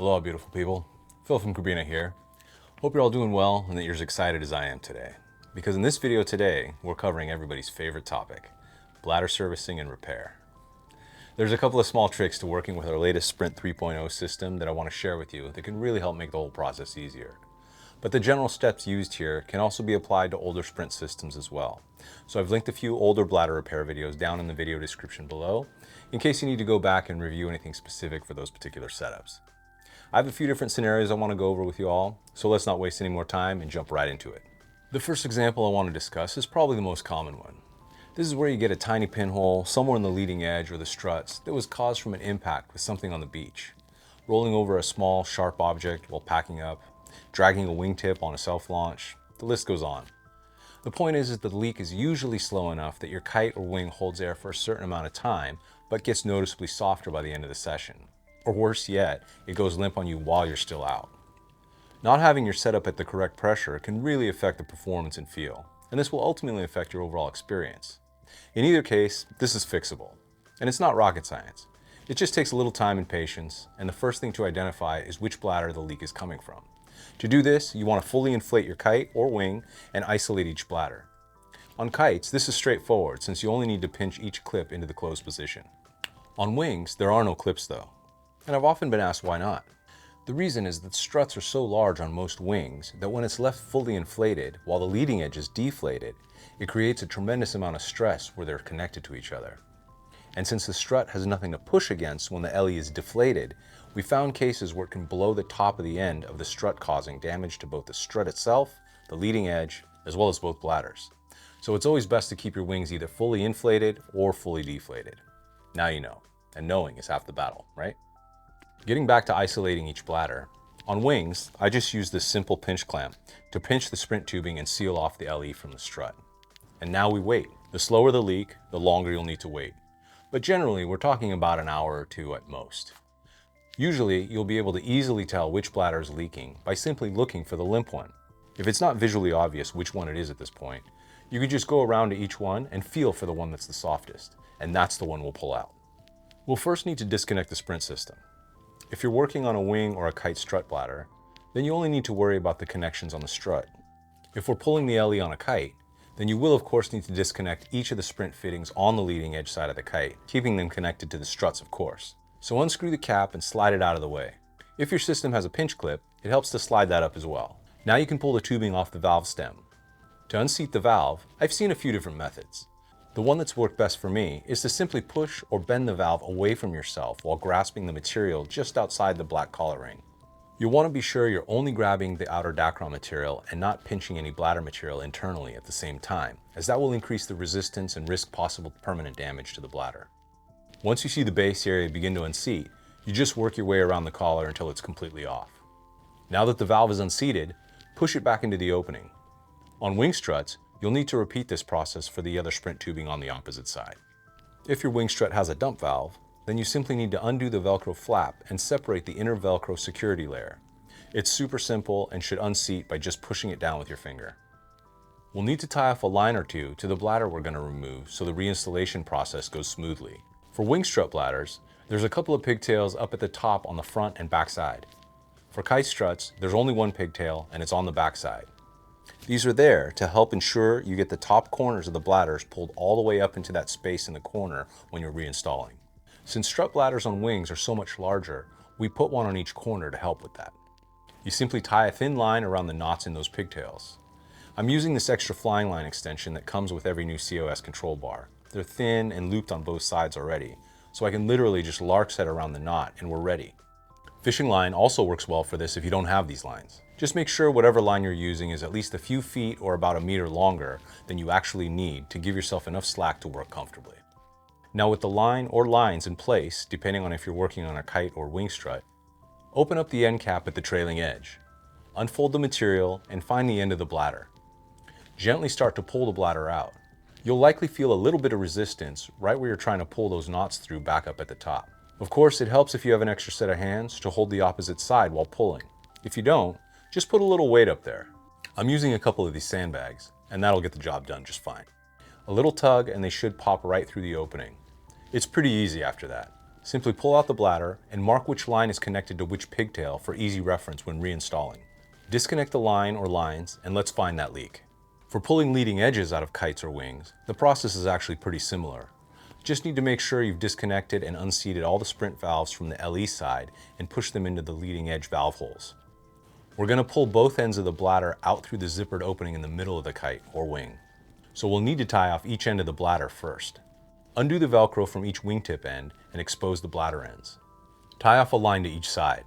Hello, beautiful people. Phil from Cabrinha here. Hope you're all doing well and that you're as excited as I am today. Because in this video today, we're covering everybody's favorite topic, bladder servicing and repair. There's a couple of small tricks to working with our latest Sprint 3.0 system that I want to share with you that can really help make the whole process easier. But the general steps used here can also be applied to older Sprint systems as well. So I've linked a few older bladder repair videos down in the video description below, in case you need to go back and review anything specific for those particular setups. I have a few different scenarios I want to go over with you all, so let's not waste any more time and jump right into it. The first example I want to discuss is probably the most common one. This is where you get a tiny pinhole somewhere in the leading edge or the struts that was caused from an impact with something on the beach, rolling over a small, sharp object while packing up, dragging a wingtip on a self-launch, the list goes on. The point is that the leak is usually slow enough that your kite or wing holds air for a certain amount of time, but gets noticeably softer by the end of the session. Or worse yet, it goes limp on you while you're still out. Not having your setup at the correct pressure can really affect the performance and feel, and this will ultimately affect your overall experience. In either case, this is fixable, and it's not rocket science. It just takes a little time and patience, and the first thing to identify is which bladder the leak is coming from. To do this, you want to fully inflate your kite or wing and isolate each bladder. On kites, this is straightforward since you only need to pinch each clip into the closed position. On wings, there are no clips though, and I've often been asked why not. The reason is that struts are so large on most wings that when it's left fully inflated while the leading edge is deflated, it creates a tremendous amount of stress where they're connected to each other. And since the strut has nothing to push against when the LE is deflated, we found cases where it can blow the top of the end of the strut, causing damage to both the strut itself, the leading edge, as well as both bladders. So it's always best to keep your wings either fully inflated or fully deflated. Now you know, and knowing is half the battle, right? Getting back to isolating each bladder, on wings, I just use this simple pinch clamp to pinch the Sprint tubing and seal off the LE from the strut. And now we wait. The slower the leak, the longer you'll need to wait. But generally, we're talking about an hour or two at most. Usually, you'll be able to easily tell which bladder is leaking by simply looking for the limp one. If it's not visually obvious which one it is at this point, you can just go around to each one and feel for the one that's the softest, and that's the one we'll pull out. We'll first need to disconnect the Sprint system. If you're working on a wing or a kite strut bladder, then you only need to worry about the connections on the strut. If we're pulling the LE on a kite, then you will of course need to disconnect each of the Sprint fittings on the leading edge side of the kite, keeping them connected to the struts of course. So unscrew the cap and slide it out of the way. If your system has a pinch clip, it helps to slide that up as well. Now you can pull the tubing off the valve stem. To unseat the valve, I've seen a few different methods. The one that's worked best for me is to simply push or bend the valve away from yourself while grasping the material just outside the black collar ring. You'll want to be sure you're only grabbing the outer Dacron material and not pinching any bladder material internally at the same time, as that will increase the resistance and risk possible permanent damage to the bladder. Once you see the base area begin to unseat, you just work your way around the collar until it's completely off. Now that the valve is unseated, push it back into the opening. On wing struts, you'll need to repeat this process for the other Sprint tubing on the opposite side. If your wing strut has a dump valve, then you simply need to undo the Velcro flap and separate the inner Velcro security layer. It's super simple and should unseat by just pushing it down with your finger. We'll need to tie off a line or two to the bladder we're going to remove so the reinstallation process goes smoothly. For wing strut bladders, there's a couple of pigtails up at the top on the front and back side. For kite struts, there's only one pigtail and it's on the back side. These are there to help ensure you get the top corners of the bladders pulled all the way up into that space in the corner when you're reinstalling. Since strut bladders on wings are so much larger, we put one on each corner to help with that. You simply tie a thin line around the knots in those pigtails. I'm using this extra flying line extension that comes with every new COS control bar. They're thin and looped on both sides already, so I can literally just lark set around the knot and we're ready. Fishing line also works well for this if you don't have these lines. Just make sure whatever line you're using is at least a few feet or about a meter longer than you actually need to give yourself enough slack to work comfortably. Now with the line or lines in place, depending on if you're working on a kite or wing strut, open up the end cap at the trailing edge. Unfold the material and find the end of the bladder. Gently start to pull the bladder out. You'll likely feel a little bit of resistance right where you're trying to pull those knots through back up at the top. Of course, it helps if you have an extra set of hands to hold the opposite side while pulling. If you don't, just put a little weight up there. I'm using a couple of these sandbags, and that'll get the job done just fine. A little tug and they should pop right through the opening. It's pretty easy after that. Simply pull out the bladder and mark which line is connected to which pigtail for easy reference when reinstalling. Disconnect the line or lines and let's find that leak. For pulling leading edges out of kites or wings, the process is actually pretty similar. Just need to make sure you've disconnected and unseated all the sprint valves from the LE side and push them into the leading edge valve holes. We're going to pull both ends of the bladder out through the zippered opening in the middle of the kite or wing. So we'll need to tie off each end of the bladder first. Undo the Velcro from each wingtip end and expose the bladder ends. Tie off a line to each side.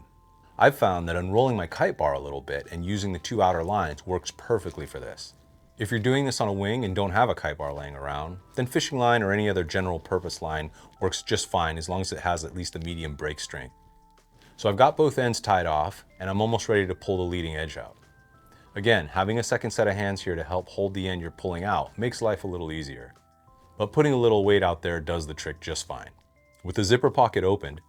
I've found that unrolling my kite bar a little bit and using the two outer lines works perfectly for this. If you're doing this on a wing and don't have a kite bar laying around, then fishing line or any other general purpose line works just fine as long as it has at least a medium break strength. So I've got both ends tied off and I'm almost ready to pull the leading edge out. Again, having a second set of hands here to help hold the end you're pulling out makes life a little easier. But putting a little weight out there does the trick just fine. With the zipper pocket opened,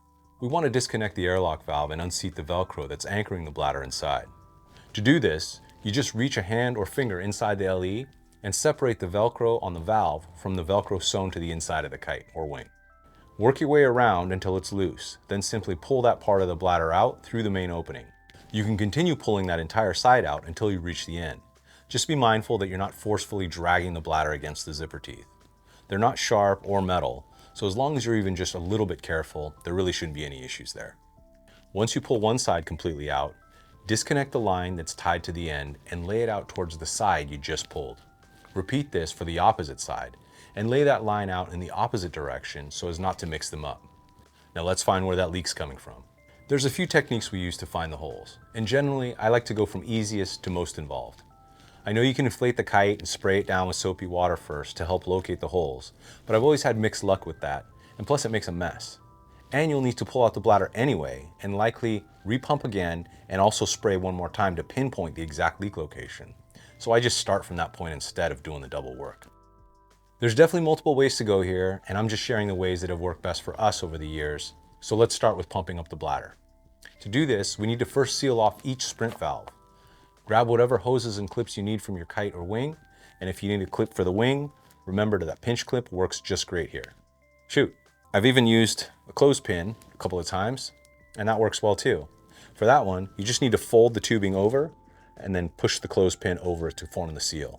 we want to disconnect the airlock valve and unseat the Velcro that's anchoring the bladder inside. To do this, you just reach a hand or finger inside the LE and separate the Velcro on the valve from the Velcro sewn to the inside of the kite or wing. Work your way around until it's loose, then simply pull that part of the bladder out through the main opening. You can continue pulling that entire side out until you reach the end. Just be mindful that you're not forcefully dragging the bladder against the zipper teeth. They're not sharp or metal, so as long as you're even just a little bit careful, there really shouldn't be any issues there. Once you pull one side completely out, disconnect the line that's tied to the end and lay it out towards the side you just pulled. Repeat this for the opposite side and lay that line out in the opposite direction so as not to mix them up. Now let's find where that leak's coming from. There's a few techniques we use to find the holes, and generally I like to go from easiest to most involved. I know you can inflate the kite and spray it down with soapy water first to help locate the holes, but I've always had mixed luck with that, and plus it makes a mess. And you'll need to pull out the bladder anyway and likely repump again and also spray one more time to pinpoint the exact leak location. So I just start from that point instead of doing the double work. There's definitely multiple ways to go here, and I'm just sharing the ways that have worked best for us over the years. So let's start with pumping up the bladder. To do this, we need to first seal off each sprint valve. Grab whatever hoses and clips you need from your kite or wing, and if you need a clip for the wing, remember that pinch clip works just great here. Shoot, I've even used a clothespin a couple of times, and that works well too. For that one, you just need to fold the tubing over and then push the clothespin over it to form the seal.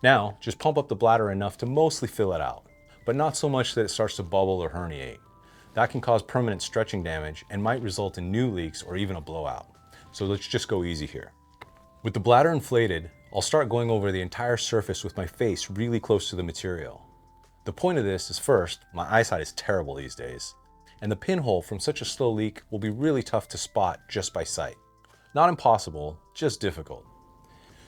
Now, just pump up the bladder enough to mostly fill it out, but not so much that it starts to bubble or herniate. That can cause permanent stretching damage and might result in new leaks or even a blowout. So let's just go easy here. With the bladder inflated, I'll start going over the entire surface with my face really close to the material. The point of this is first, my eyesight is terrible these days, and the pinhole from such a slow leak will be really tough to spot just by sight. Not impossible, just difficult.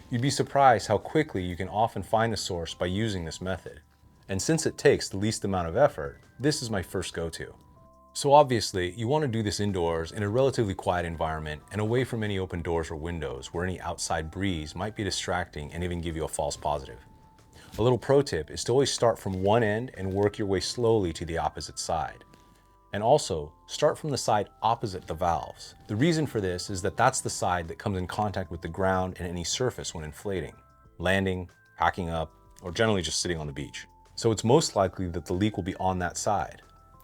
You'd be surprised how quickly you can often find the source by using this method. And since it takes the least amount of effort, this is my first go-to. So obviously, you want to do this indoors in a relatively quiet environment and away from any open doors or windows where any outside breeze might be distracting and even give you a false positive. A little pro tip is to always start from one end and work your way slowly to the opposite side. And also, start from the side opposite the valves. The reason for this is that that's the side that comes in contact with the ground and any surface when inflating, landing, packing up, or generally just sitting on the beach. So it's most likely that the leak will be on that side.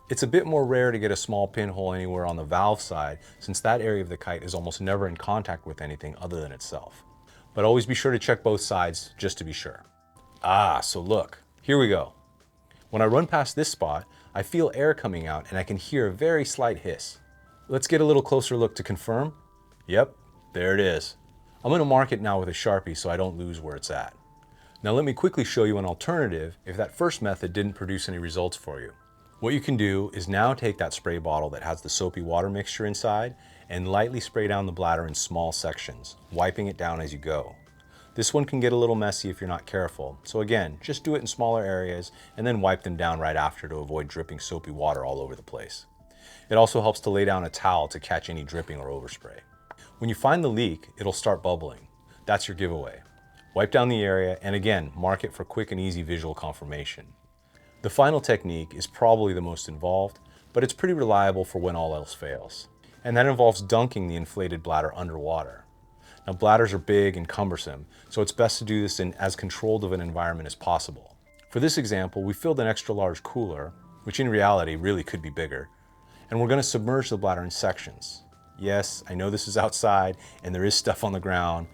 It's a bit more rare to get a small pinhole anywhere on the valve side since that area of the kite is almost never in contact with anything other than itself. But always be sure to check both sides just to be sure. So look, here we go. When I run past this spot, I feel air coming out and I can hear a very slight hiss. Let's get a little closer look to confirm. Yep, there it is. I'm going to mark it now with a Sharpie so I don't lose where it's at. Now let me quickly show you an alternative if that first method didn't produce any results for you. What you can do is now take that spray bottle that has the soapy water mixture inside and lightly spray down the bladder in small sections, wiping it down as you go. This one can get a little messy if you're not careful, so again, just do it in smaller areas and then wipe them down right after to avoid dripping soapy water all over the place. It also helps to lay down a towel to catch any dripping or overspray. When you find the leak, it'll start bubbling. That's your giveaway. Wipe down the area and again, mark it for quick and easy visual confirmation. The final technique is probably the most involved, but it's pretty reliable for when all else fails. And that involves dunking the inflated bladder underwater. Now bladders are big and cumbersome, so it's best to do this in as controlled of an environment as possible. For this example, we filled an extra large cooler, which in reality really could be bigger, and we're going to submerge the bladder in sections. Yes, I know this is outside and there is stuff on the ground,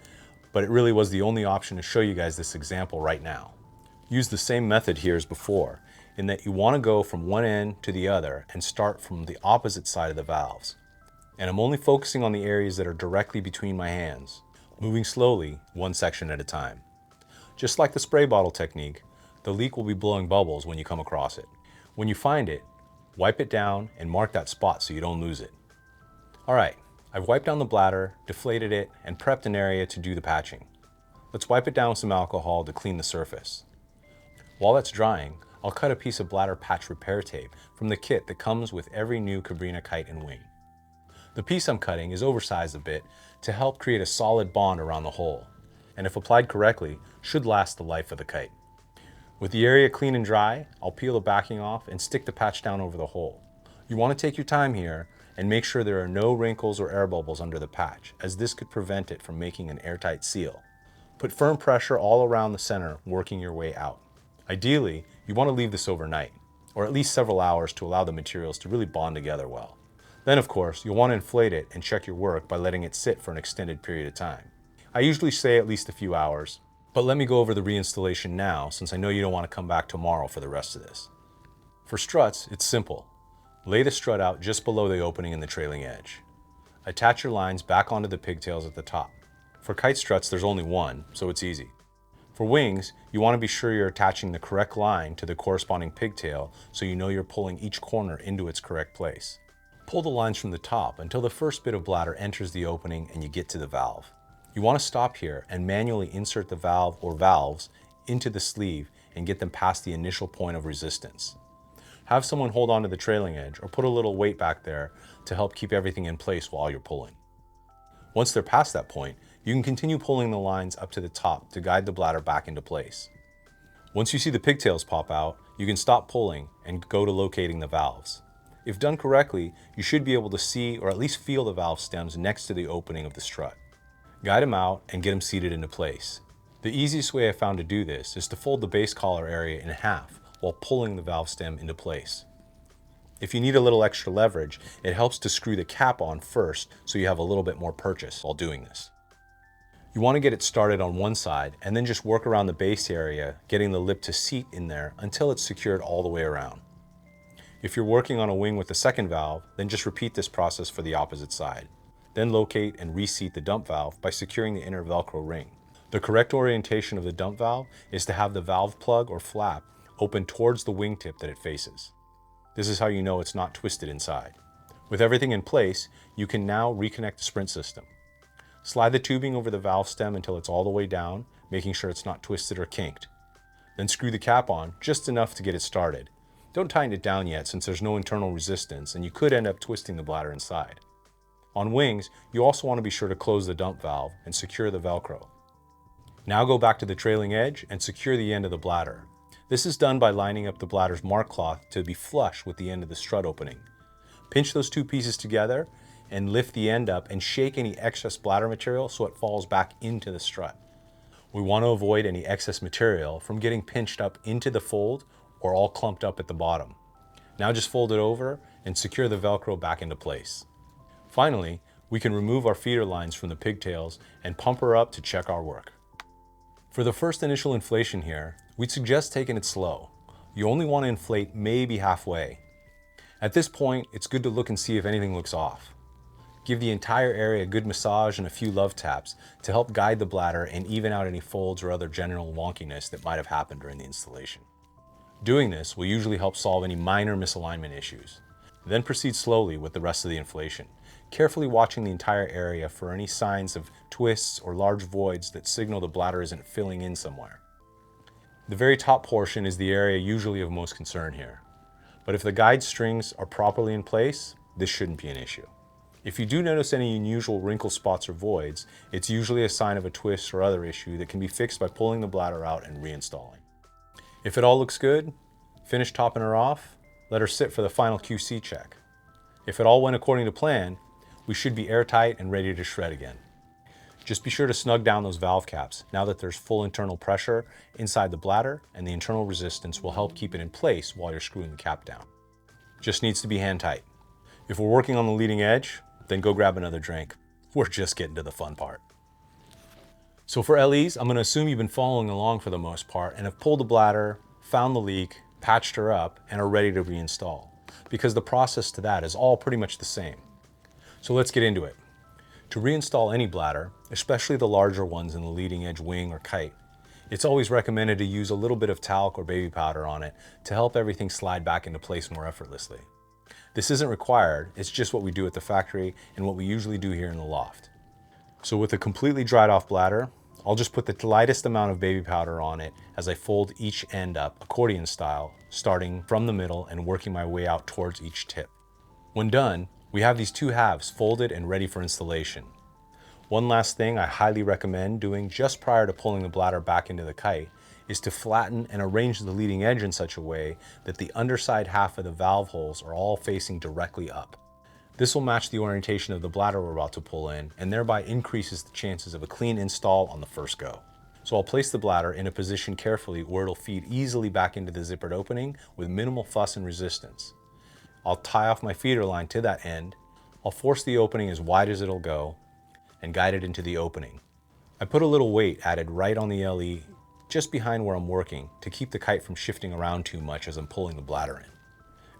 but it really was the only option to show you guys this example right now. Use the same method here as before, in that you want to go from one end to the other and start from the opposite side of the valves. And I'm only focusing on the areas that are directly between my hands, moving slowly, one section at a time. Just like the spray bottle technique, the leak will be blowing bubbles when you come across it. When you find it, wipe it down and mark that spot so you don't lose it. All right, I've wiped down the bladder, deflated it, and prepped an area to do the patching. Let's wipe it down with some alcohol to clean the surface. While that's drying, I'll cut a piece of bladder patch repair tape from the kit that comes with every new Cabrinha kite and wing. The piece I'm cutting is oversized a bit to help create a solid bond around the hole, and if applied correctly, should last the life of the kite. With the area clean and dry, I'll peel the backing off and stick the patch down over the hole. You want to take your time here and make sure there are no wrinkles or air bubbles under the patch, as this could prevent it from making an airtight seal. Put firm pressure all around the center, working your way out. Ideally, you want to leave this overnight, or at least several hours to allow the materials to really bond together well. Then of course, you'll want to inflate it and check your work by letting it sit for an extended period of time. I usually say at least a few hours, but let me go over the reinstallation now, since I know you don't want to come back tomorrow for the rest of this. For struts, it's simple. Lay the strut out just below the opening in the trailing edge. Attach your lines back onto the pigtails at the top. For kite struts, there's only one, so it's easy. For wings, you want to be sure you're attaching the correct line to the corresponding pigtail so you know you're pulling each corner into its correct place. Pull the lines from the top until the first bit of bladder enters the opening and you get to the valve. You want to stop here and manually insert the valve or valves into the sleeve and get them past the initial point of resistance. Have someone hold on to the trailing edge or put a little weight back there to help keep everything in place while you're pulling. Once they're past that point, you can continue pulling the lines up to the top to guide the bladder back into place. Once you see the pigtails pop out, you can stop pulling and go to locating the valves. If done correctly, you should be able to see or at least feel the valve stems next to the opening of the strut. Guide them out and get them seated into place. The easiest way I found to do this is to fold the base collar area in half while pulling the valve stem into place. If you need a little extra leverage, it helps to screw the cap on first so you have a little bit more purchase while doing this. You want to get it started on one side and then just work around the base area, getting the lip to seat in there until it's secured all the way around. If you're working on a wing with the second valve, then just repeat this process for the opposite side. Then locate and reseat the dump valve by securing the inner Velcro ring. The correct orientation of the dump valve is to have the valve plug or flap open towards the wingtip that it faces. This is how you know it's not twisted inside. With everything in place, you can now reconnect the sprint system. Slide the tubing over the valve stem until it's all the way down, making sure it's not twisted or kinked. Then screw the cap on just enough to get it started. Don't tighten it down yet since there's no internal resistance and you could end up twisting the bladder inside. On wings, you also want to be sure to close the dump valve and secure the Velcro. Now go back to the trailing edge and secure the end of the bladder. This is done by lining up the bladder's mark cloth to be flush with the end of the strut opening. Pinch those two pieces together and lift the end up and shake any excess bladder material so it falls back into the strut. We want to avoid any excess material from getting pinched up into the fold or all clumped up at the bottom. Now just fold it over and secure the Velcro back into place. Finally, we can remove our feeder lines from the pigtails and pump her up to check our work. For the first initial inflation here, we'd suggest taking it slow. You only want to inflate maybe halfway. At this point, it's good to look and see if anything looks off. Give the entire area a good massage and a few love taps to help guide the bladder and even out any folds or other general wonkiness that might have happened during the installation. Doing this will usually help solve any minor misalignment issues. Then proceed slowly with the rest of the inflation, carefully watching the entire area for any signs of twists or large voids that signal the bladder isn't filling in somewhere. The very top portion is the area usually of most concern here, but if the guide strings are properly in place, this shouldn't be an issue. If you do notice any unusual wrinkle spots or voids, it's usually a sign of a twist or other issue that can be fixed by pulling the bladder out and reinstalling. If it all looks good, finish topping her off, let her sit for the final QC check. If it all went according to plan, we should be airtight and ready to shred again. Just be sure to snug down those valve caps now that there's full internal pressure inside the bladder, and the internal resistance will help keep it in place while you're screwing the cap down. Just needs to be hand tight. If we're working on the leading edge, then go grab another drink. We're just getting to the fun part. So for LEs, I'm gonna assume you've been following along for the most part and have pulled the bladder, found the leak, patched her up, and are ready to reinstall. Because the process to that is all pretty much the same. So let's get into it. To reinstall any bladder, especially the larger ones in the leading edge wing or kite, it's always recommended to use a little bit of talc or baby powder on it to help everything slide back into place more effortlessly. This isn't required, it's just what we do at the factory and what we usually do here in the loft. So with a completely dried off bladder, I'll just put the lightest amount of baby powder on it as I fold each end up accordion style, starting from the middle and working my way out towards each tip. When done, we have these two halves folded and ready for installation. One last thing I highly recommend doing just prior to pulling the bladder back into the kite is to flatten and arrange the leading edge in such a way that the underside half of the valve holes are all facing directly up. This will match the orientation of the bladder we're about to pull in and thereby increases the chances of a clean install on the first go. So I'll place the bladder in a position carefully where it'll feed easily back into the zippered opening with minimal fuss and resistance. I'll tie off my feeder line to that end, I'll force the opening as wide as it'll go, and guide it into the opening. I put a little weight added right on the LE just behind where I'm working to keep the kite from shifting around too much as I'm pulling the bladder in.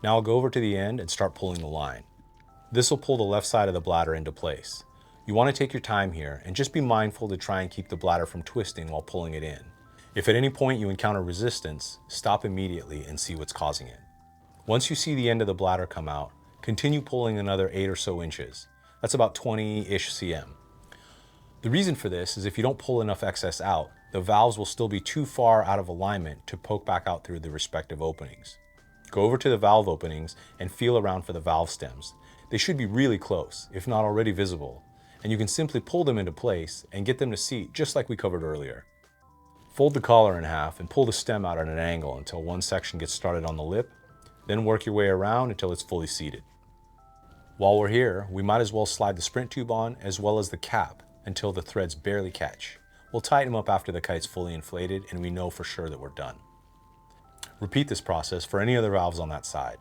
Now I'll go over to the end and start pulling the line. This will pull the left side of the bladder into place. You want to take your time here and just be mindful to try and keep the bladder from twisting while pulling it in. If at any point you encounter resistance, stop immediately and see what's causing it. Once you see the end of the bladder come out, continue pulling another 8 or so inches. That's about 20-ish cm. The reason for this is if you don't pull enough excess out, the valves will still be too far out of alignment to poke back out through the respective openings. Go over to the valve openings and feel around for the valve stems. They should be really close, if not already visible, and you can simply pull them into place and get them to seat just like we covered earlier. Fold the collar in half and pull the stem out at an angle until one section gets started on the lip, then work your way around until it's fully seated. While we're here, we might as well slide the sprint tube on as well as the cap until the threads barely catch. We'll tighten them up after the kite's fully inflated and we know for sure that we're done. Repeat this process for any other valves on that side.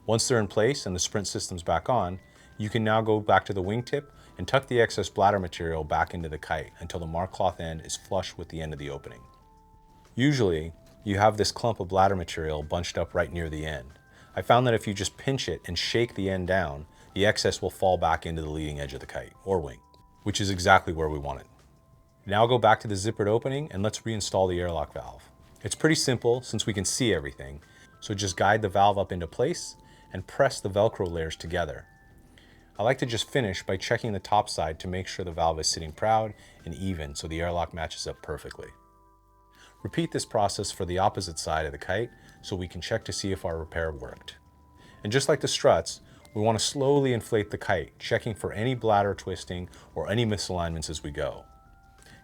Once they're in place and the sprint system's back on, you can now go back to the wingtip and tuck the excess bladder material back into the kite until the mark cloth end is flush with the end of the opening. Usually, you have this clump of bladder material bunched up right near the end. I found that if you just pinch it and shake the end down, the excess will fall back into the leading edge of the kite, or wing, which is exactly where we want it. Now go back to the zippered opening and let's reinstall the airlock valve. It's pretty simple since we can see everything, so just guide the valve up into place and press the Velcro layers together. I like to just finish by checking the top side to make sure the valve is sitting proud and even so the airlock matches up perfectly. Repeat this process for the opposite side of the kite so we can check to see if our repair worked. And just like the struts, we want to slowly inflate the kite, checking for any bladder twisting or any misalignments as we go.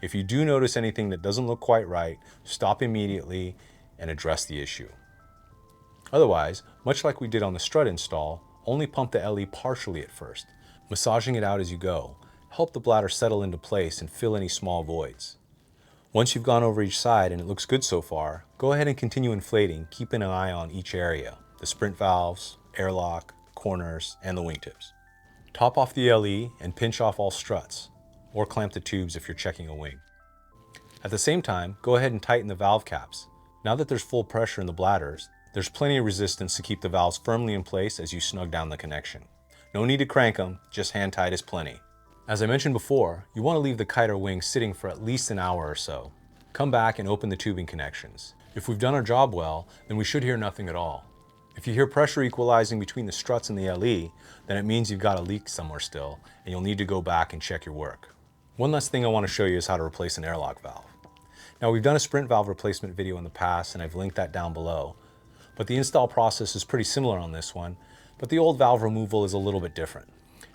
If you do notice anything that doesn't look quite right, stop immediately and address the issue. Otherwise, much like we did on the strut install, only pump the LE partially at first, massaging it out as you go. Help the bladder settle into place and fill any small voids. Once you've gone over each side and it looks good so far, go ahead and continue inflating, keeping an eye on each area, the sprint valves, airlock, corners, and the wingtips. Top off the LE and pinch off all struts, or clamp the tubes if you're checking a wing. At the same time, go ahead and tighten the valve caps. Now that there's full pressure in the bladders, there's plenty of resistance to keep the valves firmly in place as you snug down the connection. No need to crank them, just hand tight is plenty. As I mentioned before, you want to leave the kite or wing sitting for at least an hour or so. Come back and open the tubing connections. If we've done our job well, then we should hear nothing at all. If you hear pressure equalizing between the struts and the LE, then it means you've got a leak somewhere still, and you'll need to go back and check your work. One last thing I want to show you is how to replace an airlock valve. Now we've done a sprint valve replacement video in the past, and I've linked that down below. But the install process is pretty similar on this one, but the old valve removal is a little bit different.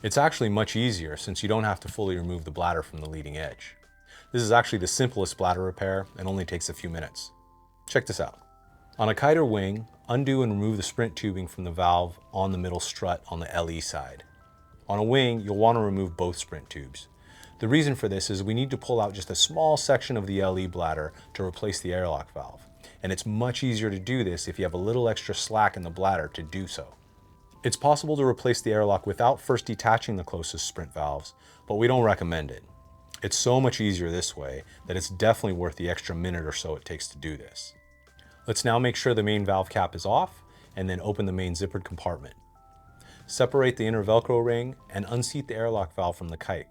It's actually much easier since you don't have to fully remove the bladder from the leading edge. This is actually the simplest bladder repair and only takes a few minutes. Check this out. On a kite or wing, undo and remove the sprint tubing from the valve on the middle strut on the LE side. On a wing, you'll want to remove both sprint tubes. The reason for this is we need to pull out just a small section of the LE bladder to replace the airlock valve. And it's much easier to do this if you have a little extra slack in the bladder to do so. It's possible to replace the airlock without first detaching the closest sprint valves, but we don't recommend it. It's so much easier this way that it's definitely worth the extra minute or so it takes to do this. Let's now make sure the main valve cap is off and then open the main zippered compartment. Separate the inner Velcro ring and unseat the airlock valve from the kite.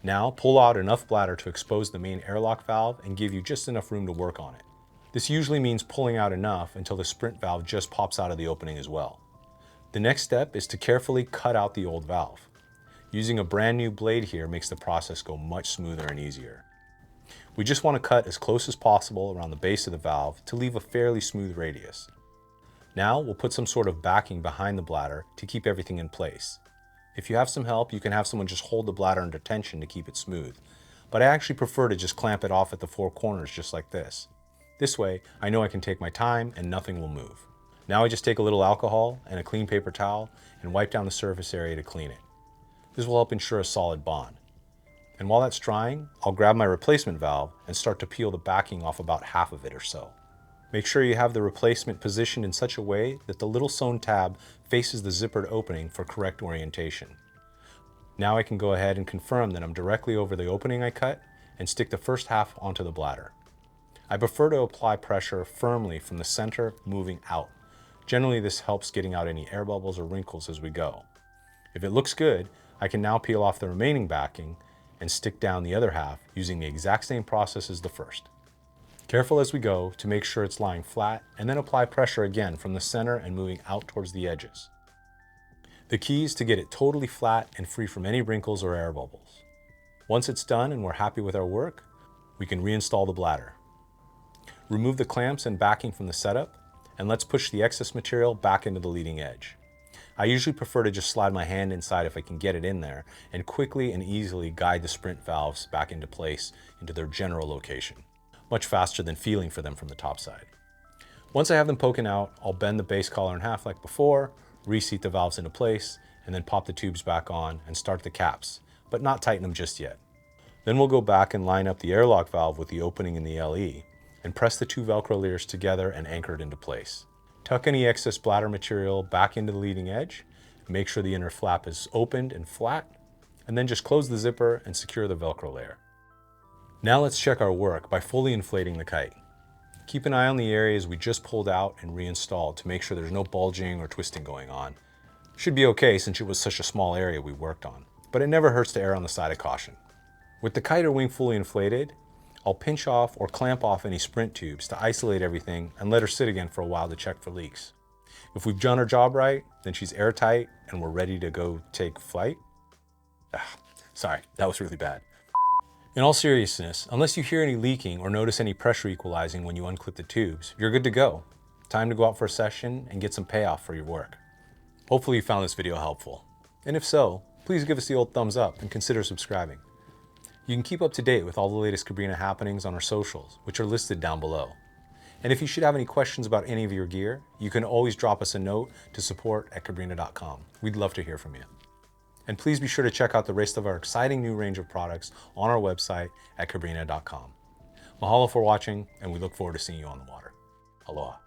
Now pull out enough bladder to expose the main airlock valve and give you just enough room to work on it. This usually means pulling out enough until the sprint valve just pops out of the opening as well. The next step is to carefully cut out the old valve. Using a brand new blade here makes the process go much smoother and easier. We just want to cut as close as possible around the base of the valve to leave a fairly smooth radius. Now we'll put some sort of backing behind the bladder to keep everything in place. If you have some help, you can have someone just hold the bladder under tension to keep it smooth, but I actually prefer to just clamp it off at the four corners just like this. This way, I know I can take my time and nothing will move. Now I just take a little alcohol and a clean paper towel and wipe down the surface area to clean it. This will help ensure a solid bond. And while that's drying, I'll grab my replacement valve and start to peel the backing off about half of it or so. Make sure you have the replacement positioned in such a way that the little sewn tab faces the zippered opening for correct orientation. Now I can go ahead and confirm that I'm directly over the opening I cut and stick the first half onto the bladder. I prefer to apply pressure firmly from the center moving out. Generally, this helps getting out any air bubbles or wrinkles as we go. If it looks good, I can now peel off the remaining backing and stick down the other half using the exact same process as the first. Careful as we go to make sure it's lying flat, and then apply pressure again from the center and moving out towards the edges. The key is to get it totally flat and free from any wrinkles or air bubbles. Once it's done and we're happy with our work, we can reinstall the bladder. Remove the clamps and backing from the setup, and let's push the excess material back into the leading edge. I usually prefer to just slide my hand inside if I can get it in there and quickly and easily guide the sprint valves back into place into their general location, much faster than feeling for them from the top side. Once I have them poking out, I'll bend the base collar in half like before, reseat the valves into place, and then pop the tubes back on and start the caps, but not tighten them just yet. Then we'll go back and line up the airlock valve with the opening in the LE and press the two Velcro layers together and anchor it into place. Tuck any excess bladder material back into the leading edge, make sure the inner flap is opened and flat, and then just close the zipper and secure the Velcro layer. Now let's check our work by fully inflating the kite. Keep an eye on the areas we just pulled out and reinstalled to make sure there's no bulging or twisting going on. Should be okay since it was such a small area we worked on, but it never hurts to err on the side of caution. With the kite or wing fully inflated, I'll pinch off or clamp off any sprint tubes to isolate everything and let her sit again for a while to check for leaks. If we've done our job right, then she's airtight and we're ready to go take flight. Sorry, that was really bad. In all seriousness, unless you hear any leaking or notice any pressure equalizing when you unclip the tubes, you're good to go. Time to go out for a session and get some payoff for your work. Hopefully you found this video helpful. And if so, please give us the old thumbs up and consider subscribing. You can keep up to date with all the latest Cabrinha happenings on our socials, which are listed down below. And if you should have any questions about any of your gear, you can always drop us a note to support@cabrinha.com. We'd love to hear from you. And please be sure to check out the rest of our exciting new range of products on our website at cabrinha.com. Mahalo for watching, and we look forward to seeing you on the water. Aloha.